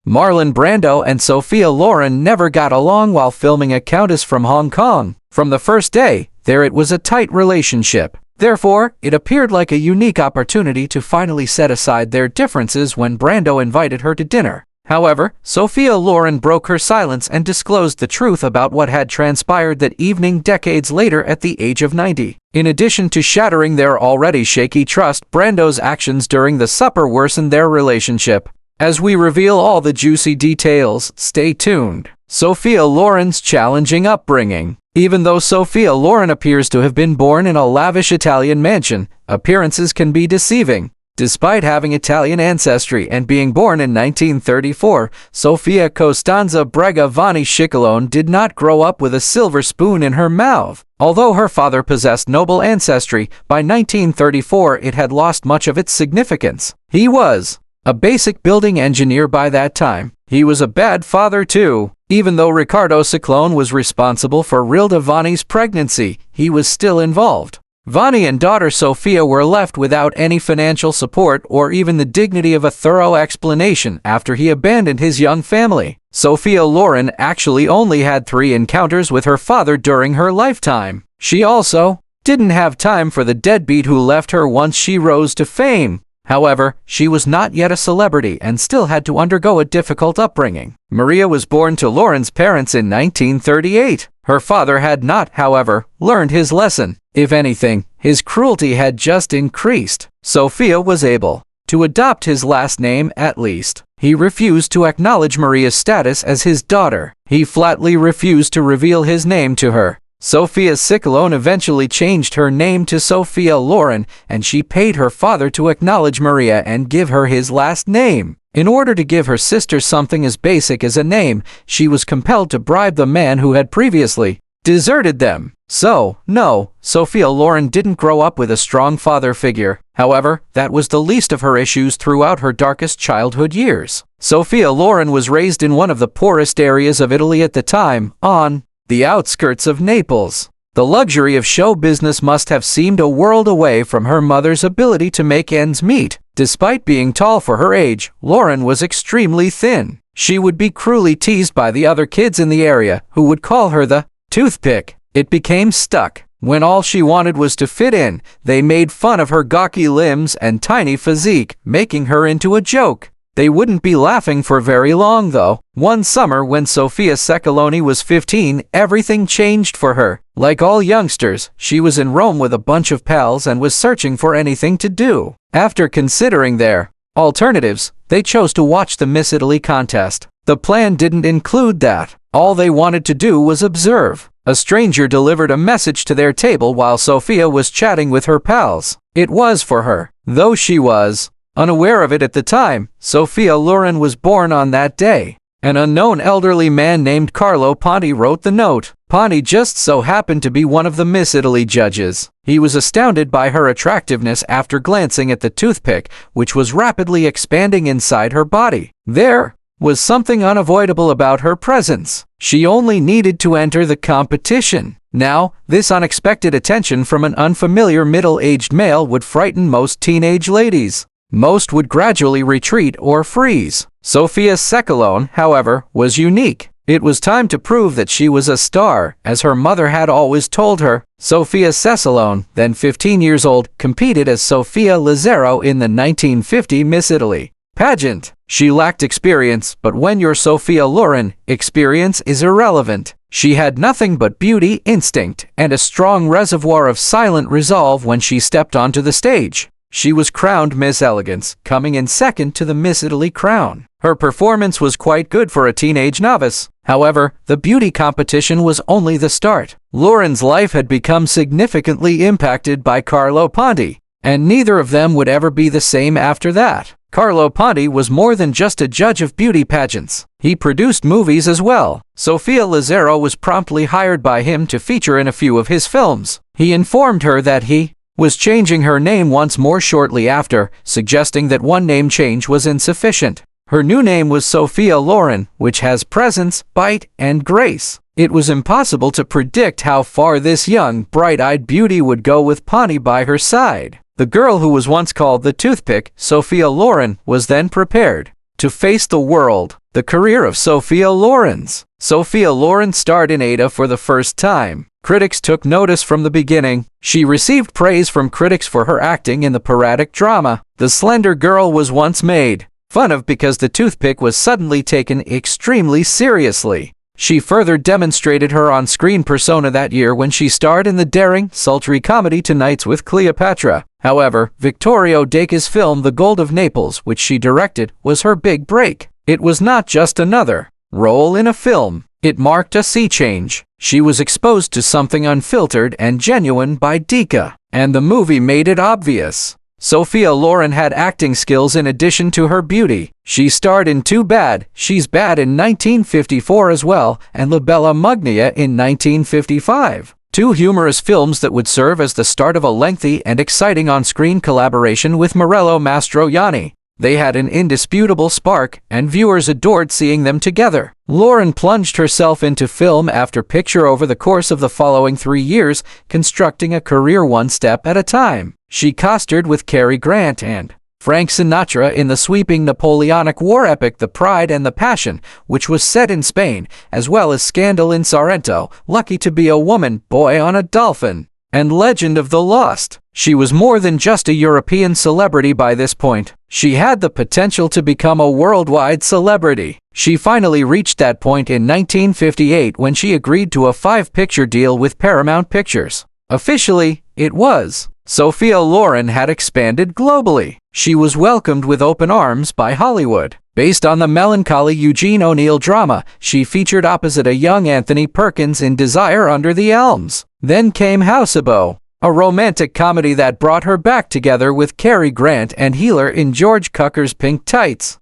Marlon Brando and Sophia Loren never got along while filming A Countess from Hong Kong. From the first day, it was a tight relationship. Therefore, it appeared like a unique opportunity to finally set aside their differences when Brando invited her to dinner. However, Sophia Loren broke her silence and disclosed the truth about what had transpired that evening decades later at the age of 90. In addition to shattering their already shaky trust, Brando's actions during the supper worsened their relationship. As we reveal all the juicy details, stay tuned. Sophia Loren's challenging upbringing. Even though Sophia Loren appears to have been born in a lavish Italian mansion, appearances can be deceiving. Despite having Italian ancestry and being born in 1934, Sofia Costanza Brega Vanni Ciccolone did not grow up with a silver spoon in her mouth. Although her father possessed noble ancestry, by 1934 it had lost much of its significance. He was a basic building engineer by that time. He was a bad father too. Even though Riccardo Ciccolone was responsible for Rilda Vanni's pregnancy, he was still involved. Vanni and daughter Sophia were left without any financial support or even the dignity of a thorough explanation after he abandoned his young family. Sophia Loren actually only had 3 encounters with her father during her lifetime. She also didn't have time for the deadbeat who left her once she rose to fame. However, she was not yet a celebrity and still had to undergo a difficult upbringing. Maria was born to Loren's parents in 1938. Her father had not, however, learned his lesson. If anything, his cruelty had just increased. Sophia was able to adopt his last name at least. He refused to acknowledge Maria's status as his daughter. He flatly refused to reveal his name to her. Sophia Ciccolone eventually changed her name to Sophia Loren, and she paid her father to acknowledge Maria and give her his last name. In order to give her sister something as basic as a name, she was compelled to bribe the man who had previously deserted them. So, no, Sophia Loren didn't grow up with a strong father figure. However, that was the least of her issues throughout her darkest childhood years. Sophia Loren was raised in one of the poorest areas of Italy at the time, on the outskirts of Naples. The luxury of show business must have seemed a world away from her mother's ability to make ends meet. Despite being tall for her age, Loren was extremely thin. She would be cruelly teased by the other kids in the area, who would call her the toothpick. It became stuck. When all she wanted was to fit in, they made fun of her gawky limbs and tiny physique, making her into a joke. They wouldn't be laughing for very long though. One summer when Sophia Ciccolone was 15, everything changed for her. Like all youngsters, she was in Rome with a bunch of pals and was searching for anything to do. After considering their alternatives, they chose to watch the Miss Italy contest. The plan didn't include that. All they wanted to do was observe. A stranger delivered a message to their table while Sophia was chatting with her pals. It was for her. Though she was unaware of it at the time, Sophia Loren was born on that day. An unknown elderly man named Carlo Ponti wrote the note. Ponti just so happened to be one of the Miss Italy judges. He was astounded by her attractiveness after glancing at the toothpick, which was rapidly expanding inside her body. There was something unavoidable about her presence. She only needed to enter the competition. Now, this unexpected attention from an unfamiliar middle-aged male would frighten most teenage ladies. Most would gradually retreat or freeze. Sophia Ciccolone, however, was unique. It was time to prove that she was a star, as her mother had always told her. Sophia Ciccolone, then 15 years old, competed as Sophia Lazzaro in the 1950 Miss Italy pageant. She lacked experience, but when you're Sophia Loren, experience is irrelevant. She had nothing but beauty, instinct, and a strong reservoir of silent resolve when she stepped onto the stage. She was crowned Miss Elegance, coming in second to the Miss Italy crown. Her performance was quite good for a teenage novice. However, the beauty competition was only the start. Loren's life had become significantly impacted by Carlo Ponti, and neither of them would ever be the same after that. Carlo Ponti was more than just a judge of beauty pageants. He produced movies as well. Sophia Lazzaro was promptly hired by him to feature in a few of his films. He informed her that he was changing her name once more shortly after, suggesting that one name change was insufficient. Her new name was Sophia Loren, which has presence, bite, and grace. It was impossible to predict how far this young, bright-eyed beauty would go with Ponti by her side. The girl who was once called the toothpick, Sophia Loren, was then prepared To face the world. The career of Sophia Loren's. Sophia Loren starred in Ada for the first time. Critics took notice from the beginning. She received praise from critics for her acting in the parodic drama. The slender girl was once made fun of because the toothpick was suddenly taken extremely seriously. She further demonstrated her on-screen persona that year when she starred in the daring, sultry comedy Tonight's with Cleopatra. However, Vittorio Deca's film The Gold of Naples, which she directed, was her big break. It was not just another role in a film. It marked a sea change. She was exposed to something unfiltered and genuine by Deca, and the movie made it obvious. Sophia Loren had acting skills in addition to her beauty. She starred in Too Bad, She's Bad in 1954 as well, and La Bella Mugnia in 1955. Two humorous films that would serve as the start of a lengthy and exciting on-screen collaboration with Morello Mastroianni. They had an indisputable spark, and viewers adored seeing them together. Loren plunged herself into film after picture over the course of the following 3 years, constructing a career one step at a time. She co-starred with Cary Grant and Frank Sinatra in the sweeping Napoleonic war epic The Pride and the Passion, which was set in Spain, as well as Scandal in Sorrento, Lucky to Be a Woman, Boy on a Dolphin, and Legend of the Lost. She was more than just a European celebrity by this point. She had the potential to become a worldwide celebrity. She finally reached that point in 1958 when she agreed to a 5-picture deal with Paramount Pictures. Officially, it was. Sophia Loren had expanded globally. She was welcomed with open arms by Hollywood. Based on the melancholy Eugene O'Neill drama, she featured opposite a young Anthony Perkins in Desire Under the Elms. Then came Houseboat, a romantic comedy that brought her back together with Cary Grant and Healer in George Cukor's Pink Tights.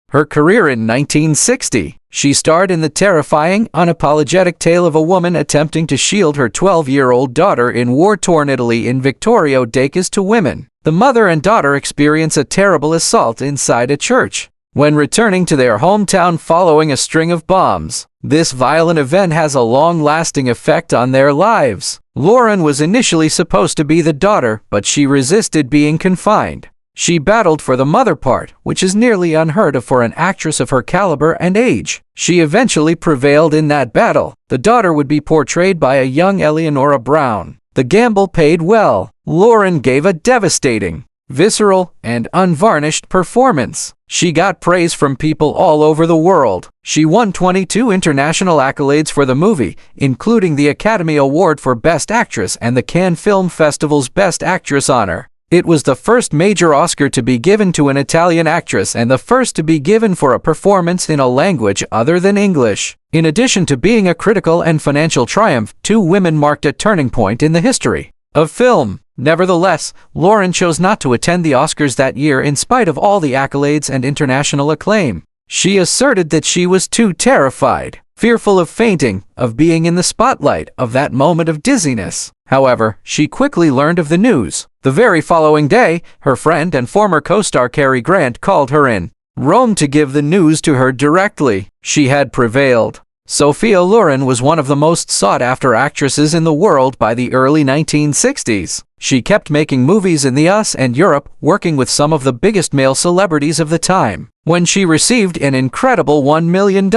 Her career in 1960. She starred in the terrifying, unapologetic tale of a woman attempting to shield her 12-year-old daughter in war-torn Italy in Vittorio Deca's To Women. The mother and daughter experience a terrible assault inside a church when returning to their hometown following a string of bombs. This violent event has a long-lasting effect on their lives. Loren was initially supposed to be the daughter, but she resisted being confined. She battled for the mother part, which is nearly unheard of for an actress of her caliber and age. She eventually prevailed in that battle. The daughter would be portrayed by a young Eleonora Brown. The gamble paid well. Loren gave a devastating, visceral, and unvarnished performance. She got praise from people all over the world. She won 22 international accolades for the movie, including the Academy Award for Best Actress and the Cannes Film Festival's Best Actress honor. It was the first major Oscar to be given to an Italian actress and the first to be given for a performance in a language other than English. In addition to being a critical and financial triumph, Two Women marked a turning point in the history of film. Nevertheless, Loren chose not to attend the Oscars that year in spite of all the accolades and international acclaim. She asserted that she was too terrified, fearful of fainting, of being in the spotlight, of that moment of dizziness. However, she quickly learned of the news. The very following day, her friend and former co-star Cary Grant called her in Rome to give the news to her directly. She had prevailed. Sophia Loren was one of the most sought-after actresses in the world by the early 1960s. She kept making movies in the US and Europe, working with some of the biggest male celebrities of the time, when she received an incredible $1 million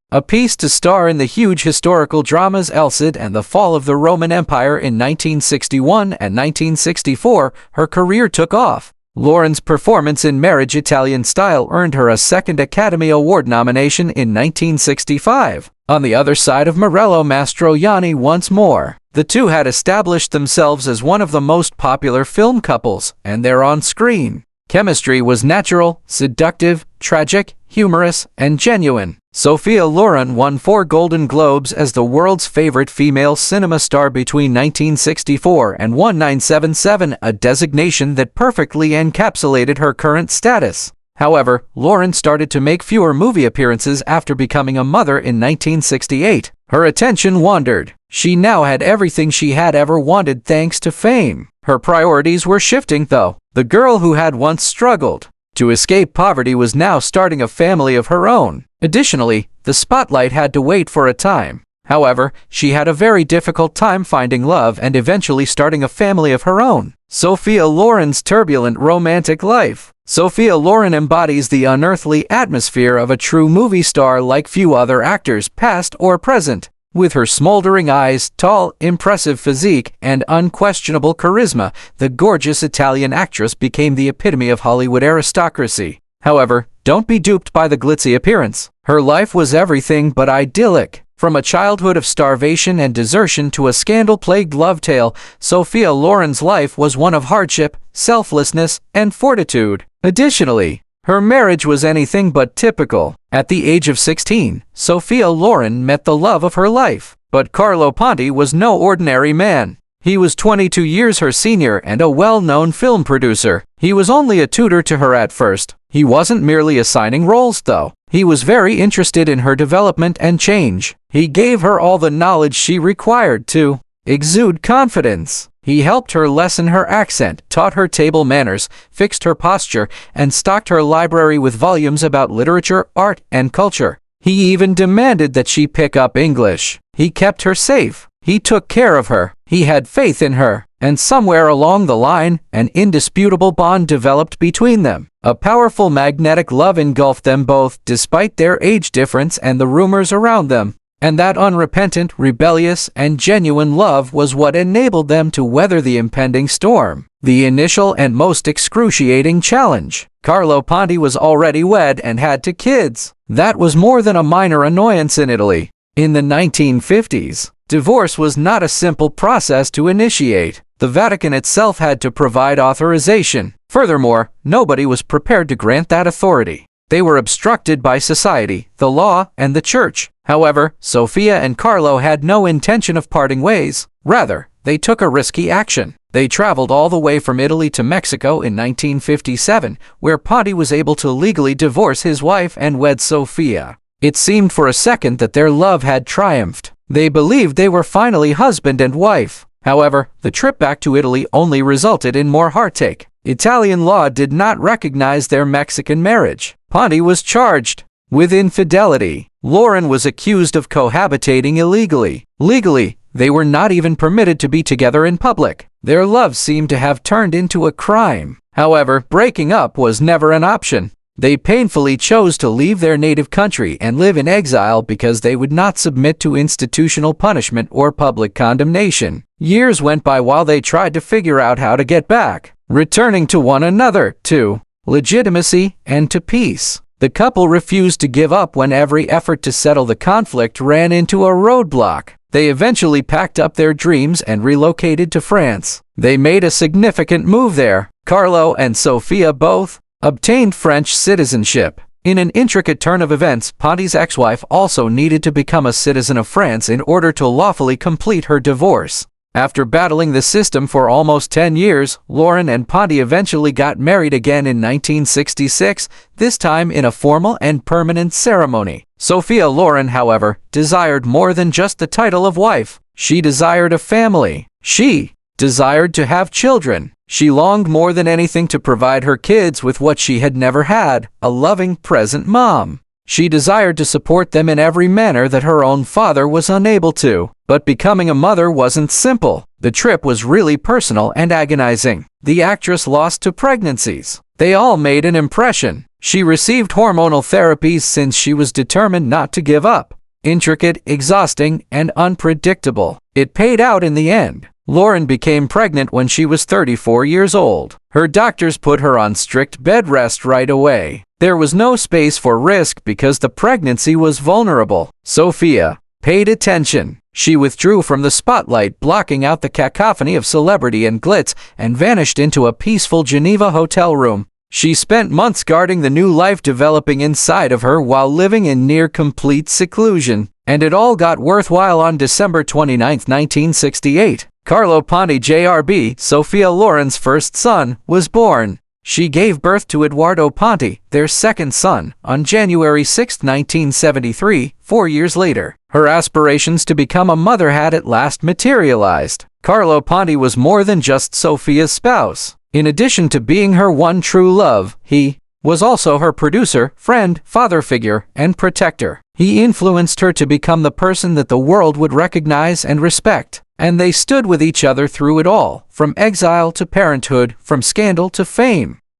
apiece to star in the huge historical dramas El Cid and the Fall of the Roman Empire in 1961 and 1964. Her career took off. Loren's performance in Marriage Italian Style earned her a second Academy Award nomination in 1965. On the other side of Morello Mastroianni once more. The two had established themselves as one of the most popular film couples, and their on-screen chemistry was natural, seductive, tragic, humorous, and genuine. Sophia Loren won 4 Golden Globes as the world's favorite female cinema star between 1964 and 1977, a designation that perfectly encapsulated her current status. However, Loren started to make fewer movie appearances after becoming a mother in 1968. Her attention wandered. She now had everything she had ever wanted thanks to fame. Her priorities were shifting, though. The girl who had once struggled to escape poverty was now starting a family of her own. Additionally, the spotlight had to wait for a time. However, she had a very difficult time finding love and eventually starting a family of her own. Sophia Loren's turbulent romantic life. Sophia Loren embodies the unearthly atmosphere of a true movie star like few other actors, past or present. With her smoldering eyes, tall, impressive physique, and unquestionable charisma, the gorgeous Italian actress became the epitome of Hollywood aristocracy. However, don't be duped by the glitzy appearance. Her life was everything but idyllic. From a childhood of starvation and desertion to a scandal-plagued love tale, Sophia Loren's life was one of hardship, selflessness, and fortitude. Additionally, her marriage was anything but typical. At the age of 16, Sophia Loren met the love of her life. But Carlo Ponti was no ordinary man. He was 22 years her senior and a well-known film producer. He was only a tutor to her at first. He wasn't merely assigning roles, though. He was very interested in her development and change. He gave her all the knowledge she required to exude confidence. He helped her lessen her accent, taught her table manners, fixed her posture, and stocked her library with volumes about literature, art, and culture. He even demanded that she pick up English. He kept her safe. He took care of her. He had faith in her. And somewhere along the line, an indisputable bond developed between them. A powerful magnetic love engulfed them both, despite their age difference and the rumors around them. And that unrepentant, rebellious, and genuine love was what enabled them to weather the impending storm. The initial and most excruciating challenge. Carlo Ponti was already wed and had 2 kids. That was more than a minor annoyance in Italy. In the 1950s, divorce was not a simple process to initiate. The Vatican itself had to provide authorization. Furthermore, nobody was prepared to grant that authority. They were obstructed by society, the law, and the church. However, Sophia and Carlo had no intention of parting ways. Rather, they took a risky action. They traveled all the way from Italy to Mexico in 1957, where Ponti was able to legally divorce his wife and wed Sophia. It seemed for a second that their love had triumphed. They believed they were finally husband and wife. However, the trip back to Italy only resulted in more heartache. Italian law did not recognize their Mexican marriage. Ponti was charged with infidelity. Loren was accused of cohabitating illegally. Legally, they were not even permitted to be together in public. Their love seemed to have turned into a crime. However, breaking up was never an option. They painfully chose to leave their native country and live in exile because they would not submit to institutional punishment or public condemnation. Years went by while they tried to figure out how to get back, returning to one another, to legitimacy, and to peace. The couple refused to give up when every effort to settle the conflict ran into a roadblock. They eventually packed up their dreams and relocated to France. They made a significant move there. Carlo and Sophia both obtained French citizenship. In an intricate turn of events, Ponti's ex-wife also needed to become a citizen of France in order to lawfully complete her divorce. After battling the system for almost 10 years, Loren and Ponti eventually got married again in 1966, this time in a formal and permanent ceremony. Sophia Loren, however, desired more than just the title of wife. She desired a family. She desired to have children. She longed more than anything to provide her kids with what she had never had, a loving, present mom. She desired to support them in every manner that her own father was unable to. But becoming a mother wasn't simple. The trip was really personal and agonizing. The actress lost 2 pregnancies. They all made an impression. She received hormonal therapies since she was determined not to give up. Intricate, exhausting, and unpredictable. It paid out in the end. Loren became pregnant when she was 34 years old. Her doctors put her on strict bed rest right away. There was no space for risk because the pregnancy was vulnerable. Sophia paid attention. She withdrew from the spotlight, blocking out the cacophony of celebrity and glitz, and vanished into a peaceful Geneva hotel room. She spent months guarding the new life developing inside of her while living in near-complete seclusion. And it all got worthwhile on December 29, 1968. Carlo Ponti Jr., Sophia Loren's first son, was born. She gave birth to Eduardo Ponti, their second son, on January 6, 1973, 4 years later. Her aspirations to become a mother had at last materialized. Carlo Ponti was more than just Sophia's spouse. In addition to being her one true love, he was also her producer, friend, father figure, and protector. He influenced her to become the person that the world would recognize and respect. And they stood with each other through it all, from exile to parenthood, from scandal to fame.